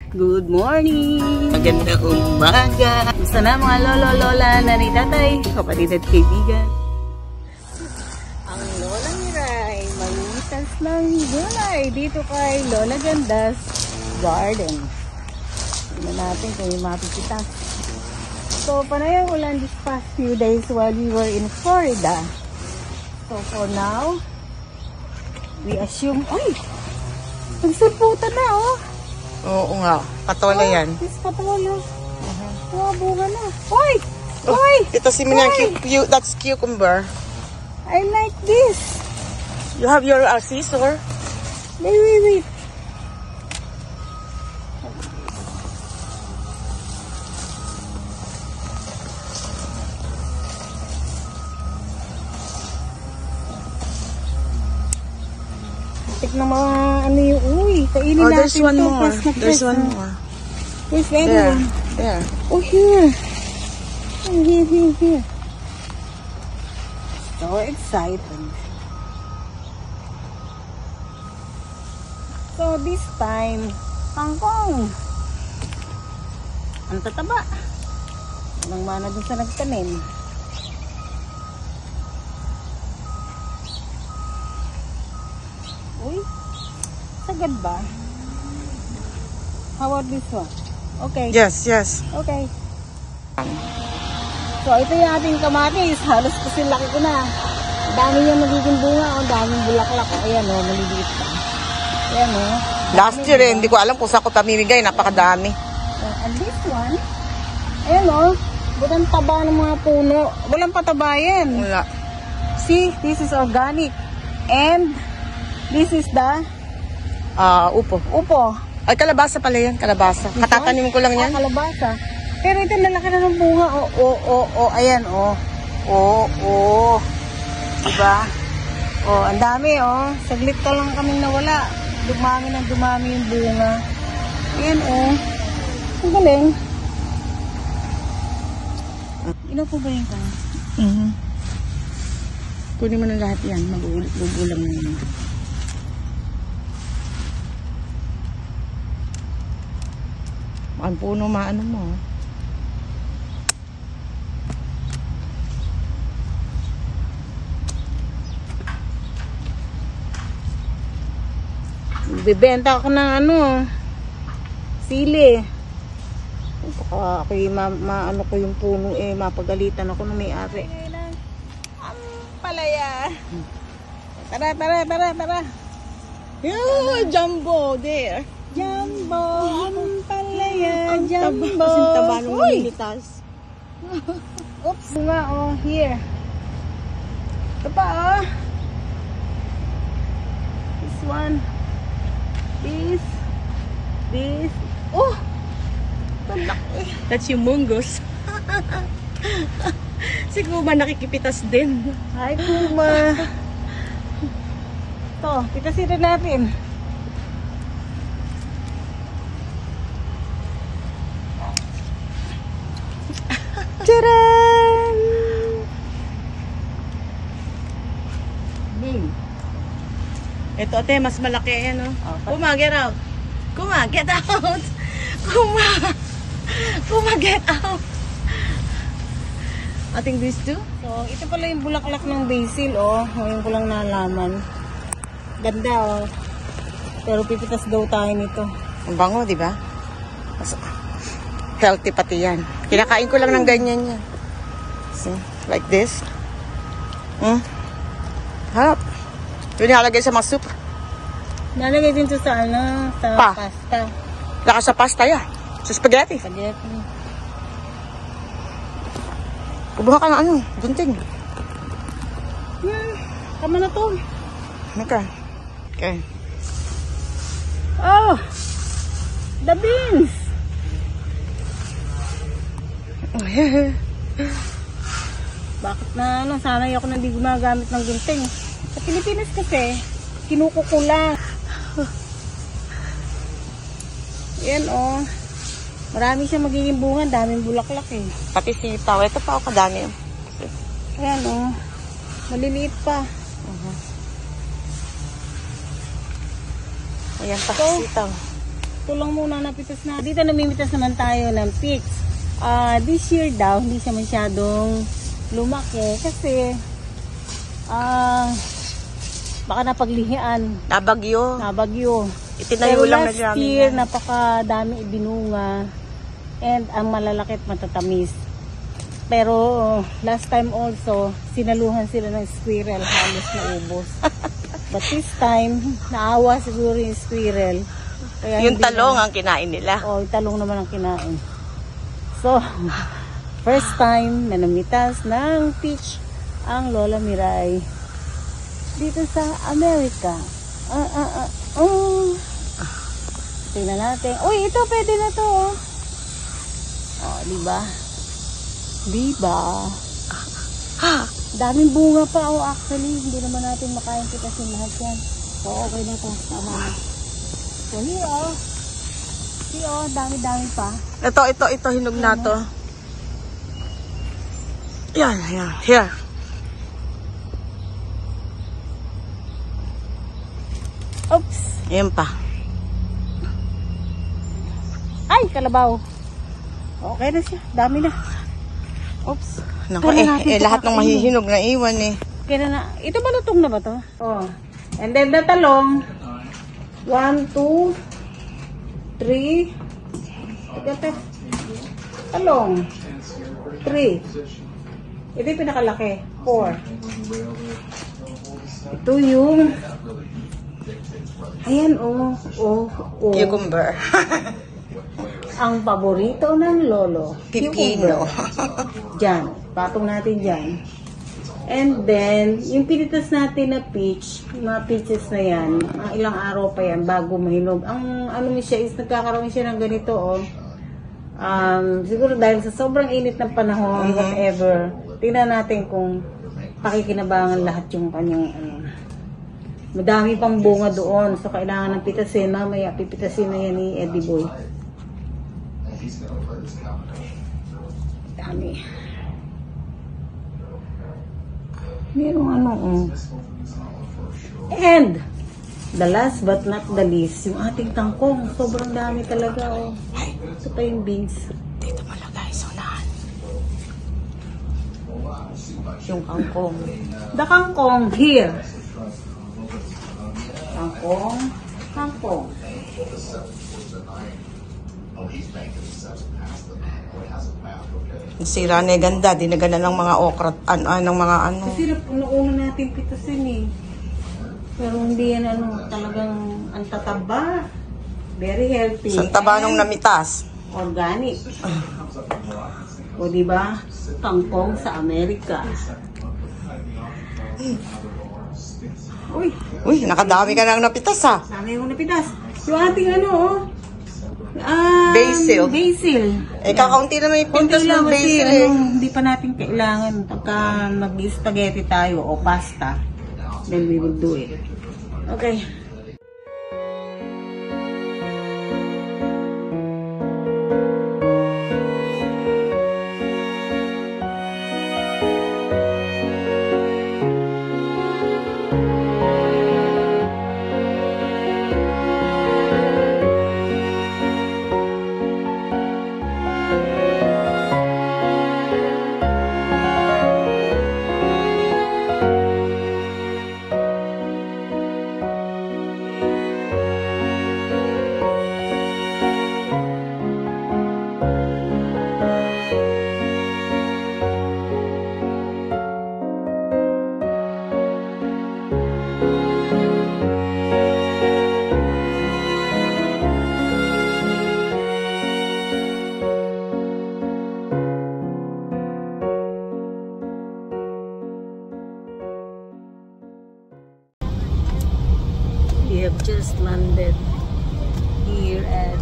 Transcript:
Good morning! Magandang umaga! Gusto na mga lolo, lola, nanay, tatay, kapatid at kaibigan. Ang lola ni Ray, malitas ng gulay dito kay Lola Ganda's Garden. Tignan natin kung yung mapipitas. So, panay ang ulan this past few days while we were in Florida. So, for now, we assume, ay! Nagsulputan na, oh! Oo nga, patola yan. This patola. Bunga na. Hoy! Hoy! Ito si Minang, that's cucumber. I like this. You have your scissor? Wait. Tignan mga ano yung kainin natin. There's one to. more. There's one more. Where's the other one? There. Oh, here. Oh, here. So excited. So this time, kangkong. Ang tataba. Walang mana dun sa nagtanim. Uy, sagad ba? How about this one? Okay. Yes. Okay. So, ito yung ating kamatis. Halos kasi laki ko na. Dami niya magiging bunga. Ang daming bulaklak. Ayan o, maliliit pa. Ayan o. Last year hindi ko alam kung saan ko pamimigay. Napakadami. And this one, ayan o. Walang taba ng mga puno. Walang pataba yan. Wala. See, this is organic. And this is the Upo. Ay, kalabasa pala yan. Kalabasa. Katatanim ko lang yan. Kalabasa. Pero ito lalaki na ng bunga. Ayan, Diba? Ang dami, Saglit ka lang kaming nawala. Dumami yung bunga. Ayan, Ang galing. Ilan po ba yung ka? Kunin mo na lahat yan. Magugulang na yan. Ang puno maano mo. Bibenta ako ng sili. Baka ako maano ko yung puno mapagalitan ako ng may-ari. Ang palaya. Tara. Yeah, jumbo there. Jumbo, ang palaya, jumbo. Kasing taba nung nilitas. Oops, nga, here. Ito pa, This one. This. Oh! Malaki. That's yung mungus. Si Kuma nakikipitas din. Hi, Kuma. Ito, pitasin na natin. Tadaan! Ito ate, mas malaki yan, Kuma, get out. Kuma, get out. Kuma, get out. I think these two. So, ito pala yung bulaklak ng basil, Ngayon ko lang nalaman. Ganda, Pero pipitas daw tayo nito. Ang bango, di ba? Healthy pati yan. Kinakain ko lang ng ganyan yan. See? Like this. Harap. Yun nilalagay sa mga soup. Nalagay din ito sa sa pasta. Laka sa pasta yan. Sa spaghetti. Kubuha ka ng gunting. Tama na to. Okay. Oh! The beans! Bakit na sanay ako na hindi gumagamit ng gunting. Sa Pilipinas kasi, kinukuko lang. Yan Marami siya magiging bunga, daming bulaklak Pati sitaw. Ito pa kadami. Ayan maliliit pa. Ayan pa, sitaw. Ito lang muna napitas na. Dito namimitas naman tayo ng peach. This year daw, hindi siya masyadong lumaki kasi baka napaglihian. Nabagyo. Itinayo lang na last year, napakadami ibinunga and ang malalaki at matatamis. Pero last time also, sinaluhan sila ng squirrel, halos naubos. But this time, naawa siguro yung squirrel. Kaya yung talong ang kinain nila. Yung talong naman ang kinain. So, first time na namitas ng peach ang Lola Miray dito sa Amerika. Tingnan natin. Uy, ito pwede na to. Diba? Daming bunga pa. Actually, hindi naman natin makain kita si lahat yan. So, okay na to. Tama na. So, here, dami-dami pa. Ito, hinog na to. Yan, here. Oops. Ayan pa. Ay, kalabaw. Okay na siya. Dami na. Oops. Naku, lahat ng mahihinog na iwan eh. Kaya na. Ito ba lutong na ba to? And then the talong. 1, 2, 3. Talong. 3. Ito yung pinakalaki. 4. Ito yung ayan, cucumber. Ang paborito ng lolo. Pipino. Diyan. Patong natin dyan. And then, yung pinitas natin na peach, mga peaches na yan, mga ilang araw pa yan bago mahinog. Ang ano niya is, nagkakaroon siya ng ganito, siguro dahil sa sobrang init ng panahon, whatever, tingnan natin kung pakikinabangan lahat yung kanyang, madami pang bunga doon, so kailangan ng pitasin. Mamaya pipitasin na yan ni Eddie Boy. Dami. Merong And, the last but not the least, yung ating tangkong. Sobrang dami talaga, Ito pa yung beans. Dito malagay, unahan. Yung kangkong. The kangkong, here. Kangkong. Sira na ganda, dinagana ng mga okra, ng mga ano. Kasi nauna natin pitasin eh. Pero hindi yan talagang ang tataba. Very healthy. Saan taba nung namitas? Organic. O diba? Kangkong sa Amerika. Uy, nakadami ka nang napitas ha. Dami yung napitas. Yung ating basil. Basil. Kakaunti naman yung pintas ng basil hindi pa natin kailangan pagka mag-spaghetti tayo o pasta. Then we will do it. Okay. We have just landed here at